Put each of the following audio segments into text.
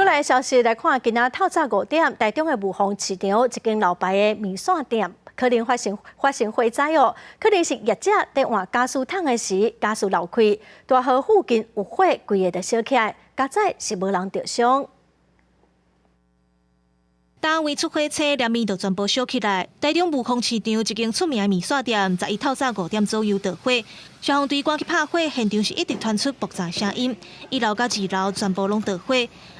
来消息来看，今仔透早5点，台中的雾峰市场一间老牌的面线店，可能发生火灾哦。可能是业者在换加湿桶的时，加湿漏开，大河附近有火，规个就烧起来。加载是无人着伤。单位出火车，连面就全部烧起来。台中雾峰市场一间出名的面线店，11透早5点左右着火，消防队赶去拍火，现场是一直传出爆炸声音，1楼到2楼全部拢着火。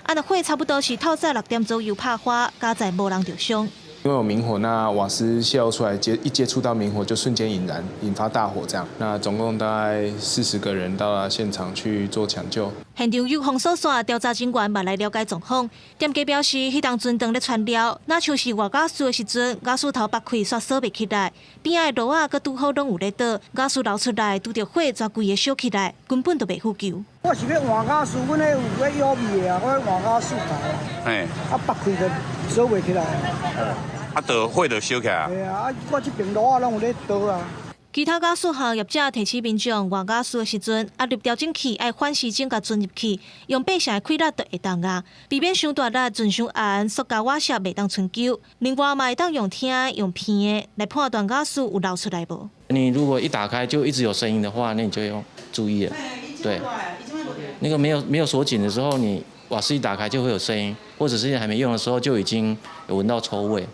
那火差不多是透早6点左右拍花，加载无人着伤。因为有明火，那瓦斯泄漏出来，接触到明火就瞬间引燃，引发大火这样。那总共大概40个人到了现场去做抢救。现场有封锁线，调查人员嘛来了解状况。店家表示，迄当阵当咧串料，那像是外加湿的时阵，瓦斯头拔开煞锁袂起来，边仔的路仔佮拄好拢有咧倒，瓦斯流出来，拄着火全规个烧起来，根本就袂复救。我是要换瓦斯，阮迄有迄药味的啊，我换瓦斯头啊。嘿。啊，拔开就烧袂起来。啊，就火就烧起来。对啊，我这边路仔拢有咧倒啊。其他加速行业者提醒民众换加速的时阵，压力调整器爱反时钟甲存入去，用8成的气力就会当啊，避免伤大力、准伤暗，塑胶瓦屑袂当存久。另外嘛会当用听、用片的来判断加速有漏出来无。你如果一打开就一直有声音的话，那你就要注意了。对，那个没有锁紧的时候，你瓦斯一打开就会有声音，或者是还没用的时候就已经有闻到臭味，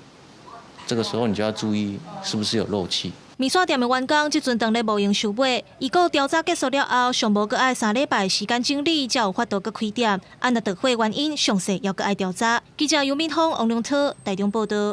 这个时候你就要注意是不是有漏气。面线店的员工即阵当咧无用收尾，伊个调查结束了后，上无阁爱3礼拜时间整理，才有法度阁开店。按着着火原因，详细要阁爱调查。记者尤敏峰、王良涛台中报道。